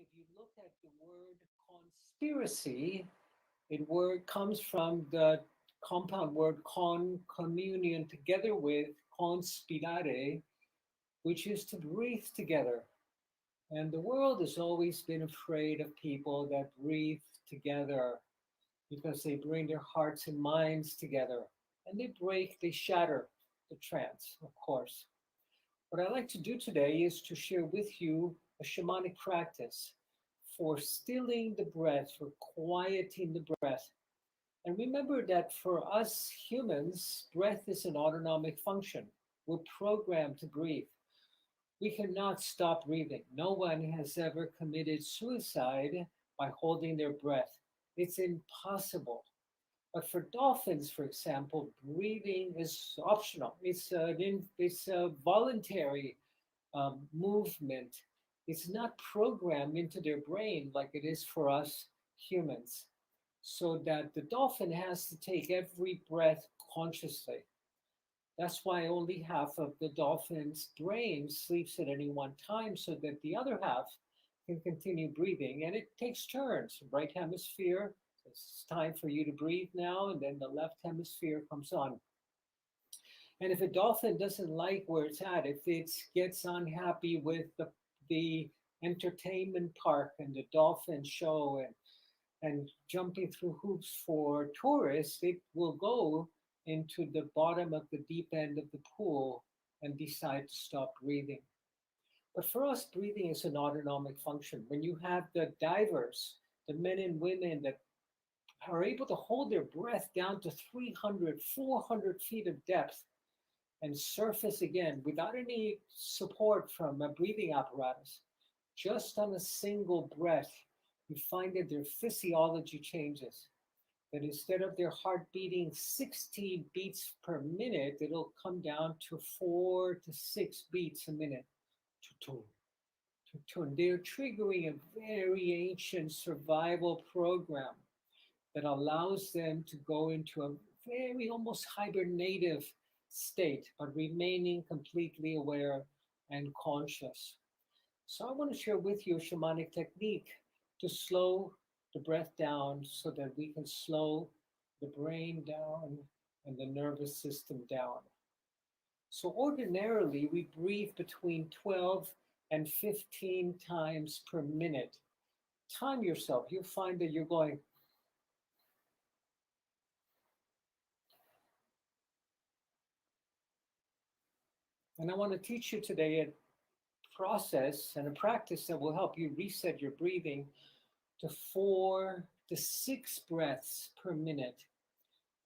if you look at the word conspiracy, it comes from the compound word communion, together with conspirare, which is to breathe together. And the world has always been afraid of people that breathe together because they bring their hearts and minds together. And they shatter the trance, of course. What I'd like to do today is to share with you a shamanic practice for stilling the breath, for quieting the breath. And remember that for us humans, breath is an autonomic function. We're programmed to breathe. We cannot stop breathing. No one has ever committed suicide by holding their breath. It's impossible. But for dolphins, for example, breathing is optional. It's a voluntary movement. It's not programmed into their brain like it is for us humans. So that the dolphin has to take every breath consciously. That's why only half of the dolphin's brain sleeps at any one time, so that the other half can continue breathing. And it takes turns. Right hemisphere, it's time for you to breathe now, and then the left hemisphere comes on. And if a dolphin doesn't like where it's at, if it gets unhappy with the entertainment park and the dolphin show and jumping through hoops for tourists, it will go into the bottom of the deep end of the pool and decide to stop breathing. But for us, breathing is an autonomic function. When you have the divers, the men and women that are able to hold their breath down to 300, 400 feet of depth and surface again without any support from a breathing apparatus, just on a single breath, you find that their physiology changes. That instead of their heart beating 60 beats per minute, it'll come down to 4 to 6 beats a minute. They're triggering a very ancient survival program that allows them to go into a very almost hibernative state, but remaining completely aware and conscious. So I want to share with you a shamanic technique to slow the breath down so that we can slow the brain down and the nervous system down. So ordinarily, we breathe between 12 and 15 times per minute. Time yourself. You'll find that you're going. And I want to teach you today a process and a practice that will help you reset your breathing to 4 to 6 breaths per minute.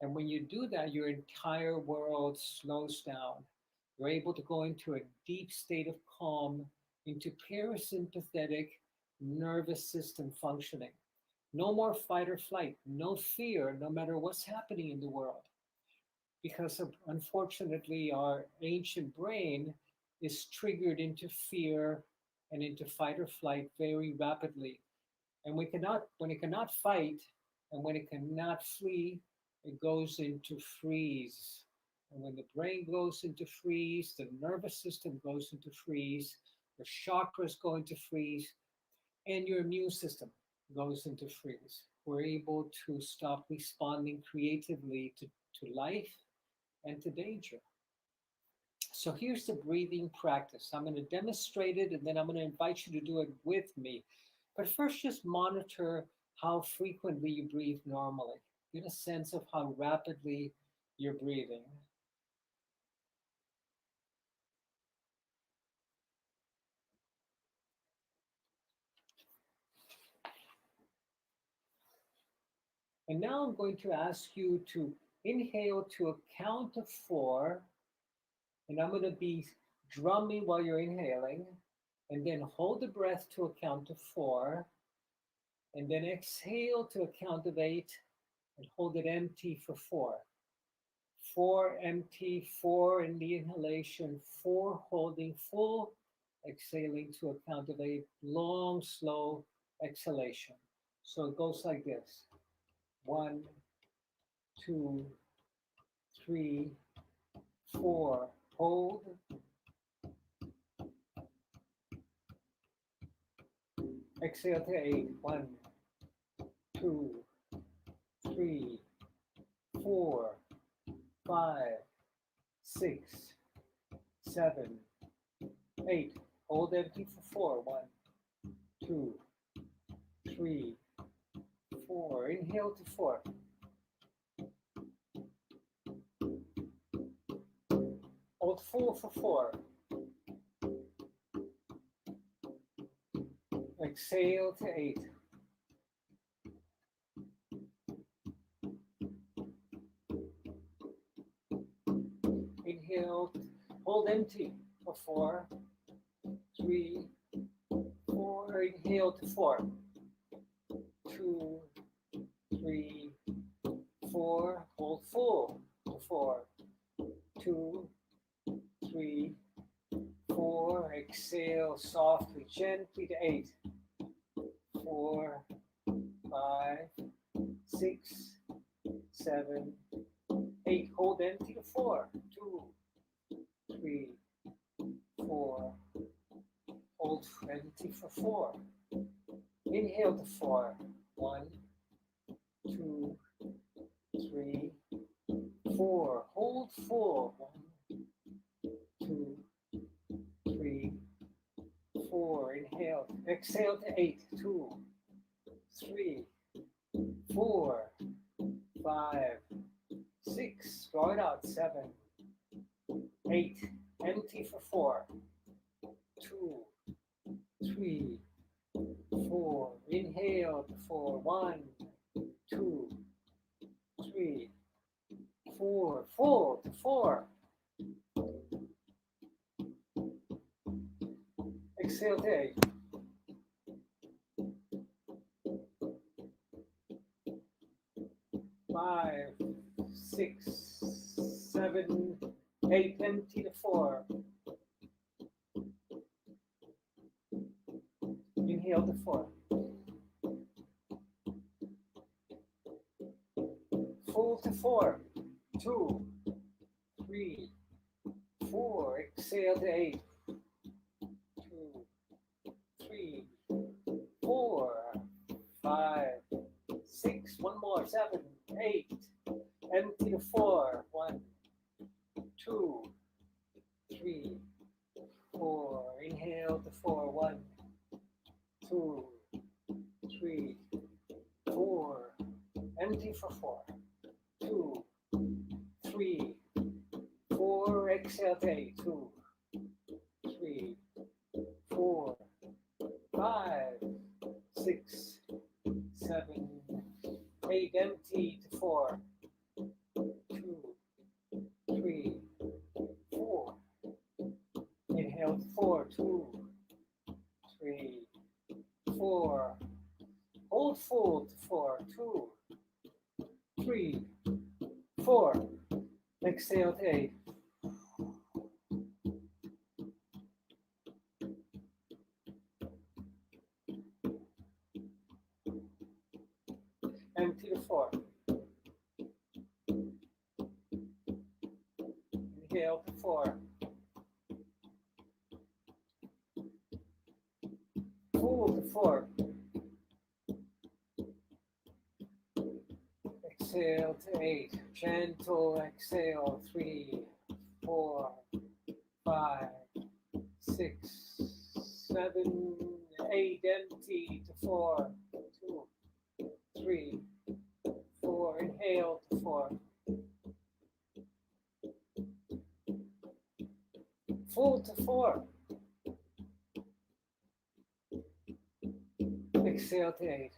And when you do that, your entire world slows down. You're able to go into a deep state of calm, into parasympathetic nervous system functioning. No more fight or flight, no fear, no matter what's happening in the world. Because unfortunately, our ancient brain is triggered into fear and into fight or flight very rapidly. And when it cannot fight and when it cannot flee, it goes into freeze. And when the brain goes into freeze, the nervous system goes into freeze, the chakras go into freeze, and your immune system goes into freeze. We're able to stop responding creatively to life and to danger. So here's the breathing practice. I'm going to demonstrate it and then I'm going to invite you to do it with me. But first, just monitor how frequently you breathe normally. Get a sense of how rapidly you're breathing. And now I'm going to ask you to inhale to a count of 4. And I'm going to be drumming while you're inhaling. And then hold the breath to a count of 4. And then exhale to a count of 8 and hold it empty for 4. 4 empty, 4 in the inhalation, 4 holding full, exhaling to a count of 8, long, slow exhalation. So it goes like this: 1, 2, 3, 4. Hold Exhale to 8. 1, 2, 3, 4, 5, 6, 7, 8. Hold empty for 4. 1, 2, 3, 4. Inhale to 4. Hold full for 4. Exhale to 8. Inhale, hold empty for 4, 3, 4. Inhale to 4. 2, 3, 4. Hold full to 4. 2, 3, 4. Exhale softly, gently to 8. 4, 5, 6, 7, 8. Hold empty to 4. 2, 3, 4. Hold empty for 4. Inhale to 4. 1, 2, 3, 4. Hold full. 1, 2, 3, 4. Inhale. Exhale to 8. 2, 3, 4, 5, 6. Draw it out. 7, 8. Empty for 4. 2, 3, 4. Inhale to 4. 1, 2, 3, 4. Full to 4. Exhale to 8. Five, 6, 7, 8. Empty to 4. Inhale to 4. Full to 4. 2, 3, 4. Exhale to 8. 2, 3, 4, 5, 6. One more. 7, 8. Empty to 4. 1, 2, 3, 4. Inhale to 4. 1, 2, 3, 4. Empty for 4. 2, 3, 4. Exhale to 8. 2, 3, 4, 5, 6, 7, 8. Empty to 4. 2, 3, 4. Inhale to 4. 2, 3, 4. Hold full to 4. 2, 3, 4. Exhale to 8. Empty to 4. Inhale to 4. Full to 4. Exhale to 8. Gentle exhale. 3, 4, 5, 6, 7, 8. Empty to 4. 2, 3, 4. Inhale to 4. Full to 4. Exhale to 8.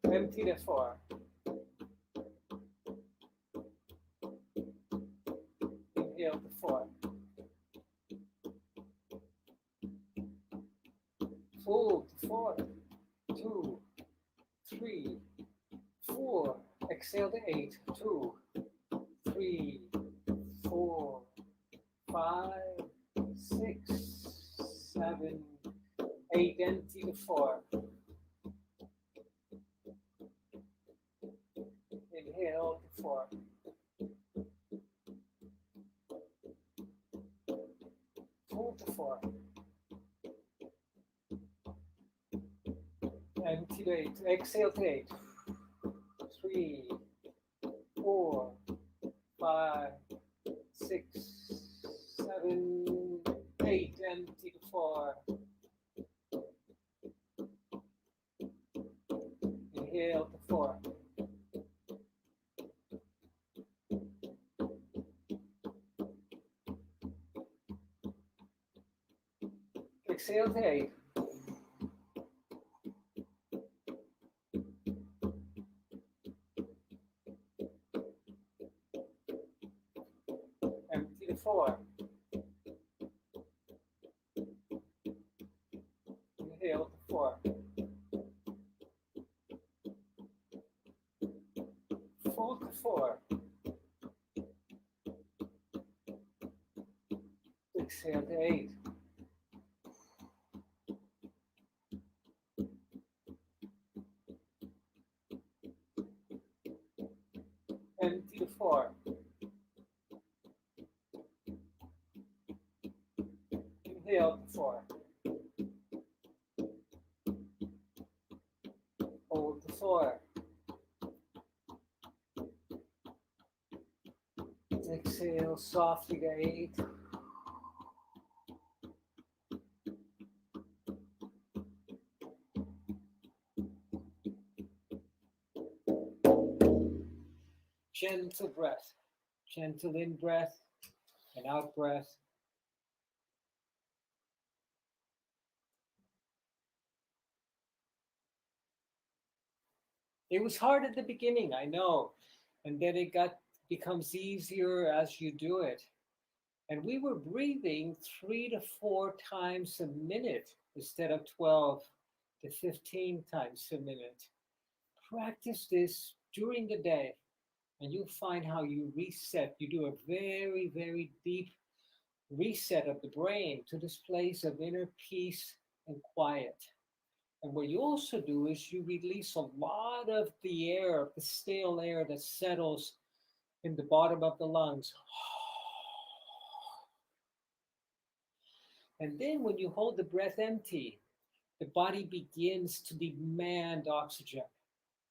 Empty to 4. Inhale to 4. Full to 4. 2, 3, 4. Exhale to 8. 2, 3, 4, 5, 6, 7, 8. Empty to 4. Inhale to 4. empty to 8. Exhale to 8. 3, 4, 5, 6, 7, 8. Empty to 4. Inhale to 4. Exhale to 8. Empty to 4. Inhale to 4. Full to 4. Exhale to 8. Empty to 4. Inhale to 4. Hold to 4. Exhale softly to 8. Gentle breath. Gentle in breath and out breath. It was hard at the beginning, I know. And then becomes easier as you do it. And we were breathing 3 to 4 times a minute instead of 12 to 15 times a minute. Practice this during the day, and you'll find how you reset. You do a very, very deep reset of the brain to this place of inner peace and quiet. And what you also do is you release a lot of the air, the stale air that settles in the bottom of the lungs. And then when you hold the breath empty, the body begins to demand oxygen.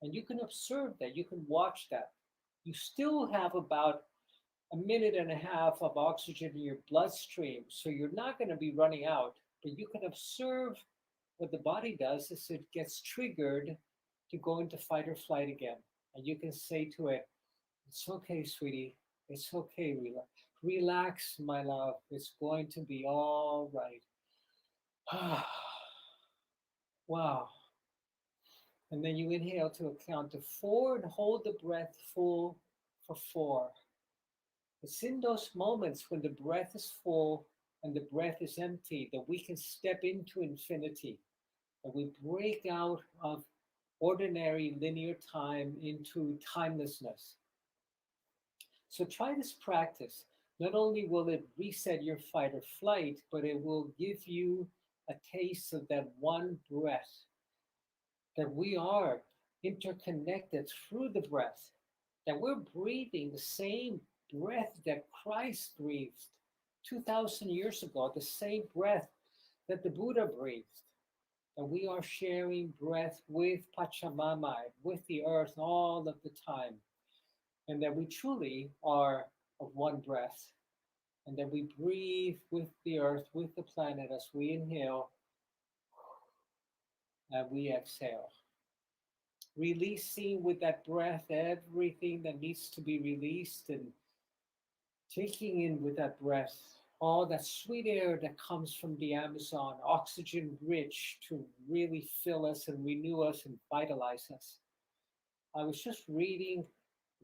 And you can observe that, you can watch that. You still have about a minute and a half of oxygen in your bloodstream, so you're not going to be running out, but you can observe what the body does is it gets triggered to go into fight or flight again. And you can say to it, it's okay, sweetie. It's okay. Relax, my love. It's going to be all right. Wow. And then you inhale to a count of 4 and hold the breath full for 4. It's in those moments when the breath is full and the breath is empty that we can step into infinity, and we break out of ordinary linear time into timelessness. So try this practice. Not only will it reset your fight or flight, but it will give you a taste of that one breath, that we are interconnected through the breath, that we're breathing the same breath that Christ breathed 2,000 years ago, the same breath that the Buddha breathed. And we are sharing breath with Pachamama, with the earth all of the time. And that we truly are of one breath. And that we breathe with the earth, with the planet as we inhale and we exhale. Releasing with that breath everything that needs to be released, and taking in with that breath all that sweet air that comes from the Amazon, oxygen rich to really fill us and renew us and vitalize us. I was just reading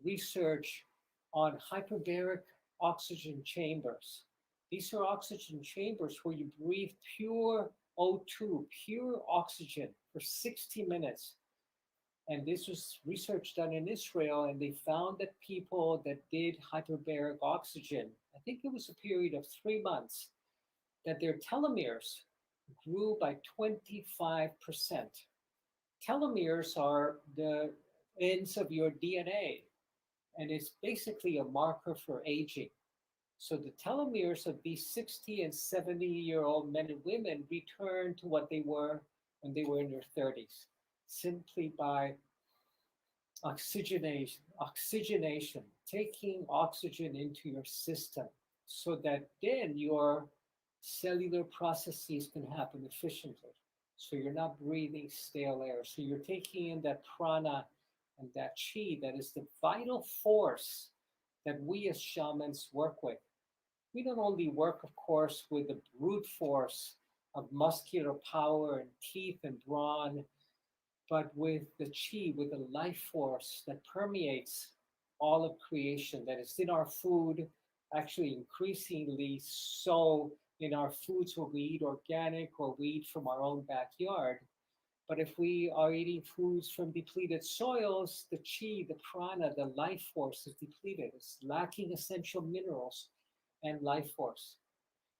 research on hyperbaric oxygen chambers. These are oxygen chambers where you breathe pure O2, pure oxygen for 60 minutes. And this was research done in Israel, and they found that people that did hyperbaric oxygen, I think it was a period of 3 months, that their telomeres grew by 25%. Telomeres are the ends of your DNA, and it's basically a marker for aging. So the telomeres of these 60 and 70-year-old men and women return to what they were when they were in their 30s. simply by oxygenation, taking oxygen into your system so that then your cellular processes can happen efficiently. So you're not breathing stale air. So you're taking in that prana and that chi that is the vital force that we as shamans work with. We don't only work, of course, with the brute force of muscular power and teeth and brawn, but with the chi, with the life force that permeates all of creation, that is in our food, actually increasingly so in our foods where we eat organic or we eat from our own backyard. But if we are eating foods from depleted soils, the chi, the prana, the life force is depleted. It's lacking essential minerals and life force.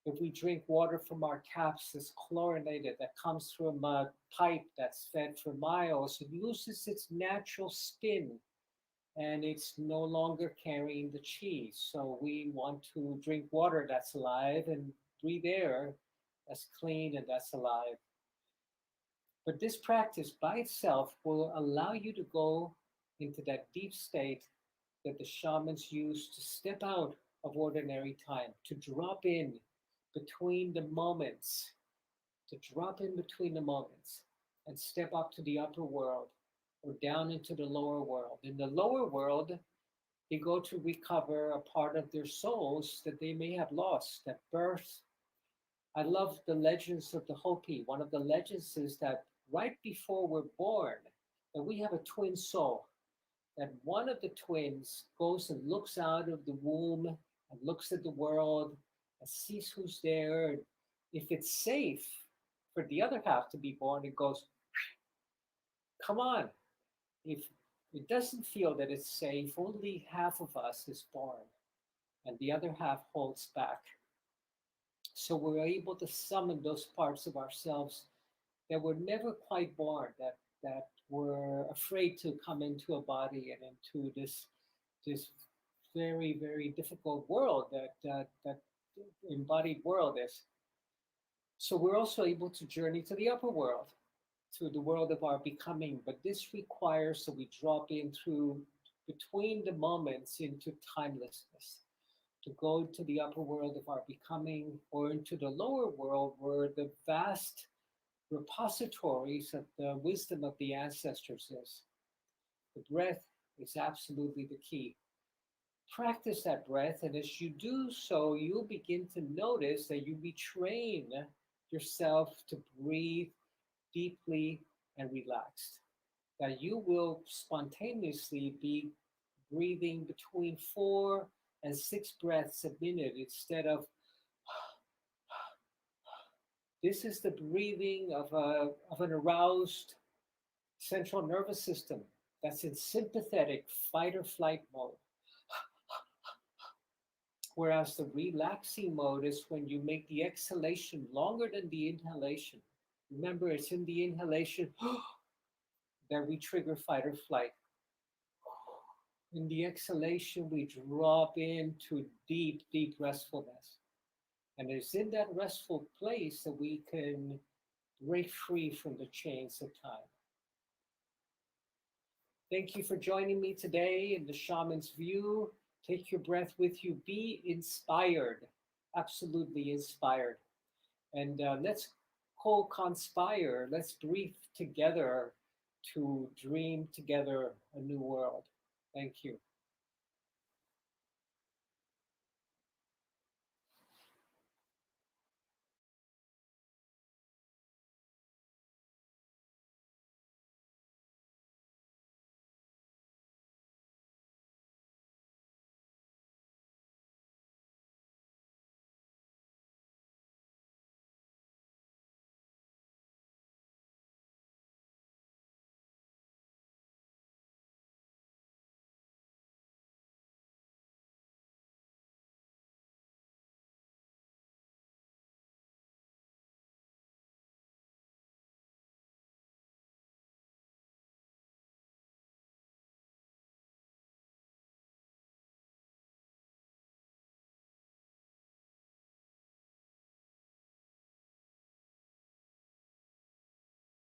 If we drink water from our taps that's chlorinated, that comes from a pipe that's fed for miles, it loses its natural spin and it's no longer carrying the chi. So we want to drink water that's alive and breathe air that's clean and that's alive. But this practice by itself will allow you to go into that deep state that the shamans use to step out of ordinary time, to drop in between the moments, to drop in between the moments and step up to the upper world or down into the lower world. In the lower world, they go to recover a part of their souls that they may have lost at birth. I love the legends of the Hopi. One of the legends is that right before we're born, that we have a twin soul, that one of the twins goes and looks out of the womb and looks at the world and sees who's there. If it's safe for the other half to be born, it goes, come on. If it doesn't feel that it's safe, only half of us is born and the other half holds back. So we're able to summon those parts of ourselves that were never quite born, that were afraid to come into a body and into this very very difficult world that embodied world is. So we're also able to journey to the upper world, to the world of our becoming. But this requires that we drop in through between the moments into timelessness, to go to the upper world of our becoming or into the lower world where the vast repositories of the wisdom of the ancestors is. The breath is absolutely the key. Practice that breath, and as you do so, you'll begin to notice that you retrain yourself to breathe deeply and relaxed. That you will spontaneously be breathing between 4 and 6 breaths a minute instead of this is the breathing of an aroused central nervous system that's in sympathetic fight or flight mode. Whereas the relaxing mode is when you make the exhalation longer than the inhalation. Remember, it's in the inhalation that we trigger fight or flight. In the exhalation, we drop into deep, deep restfulness. And it's in that restful place that we can break free from the chains of time. Thank you for joining me today in the Shaman's View. Take your breath with you. Be inspired, absolutely inspired. And let's co-conspire. Let's breathe together to dream together a new world. Thank you.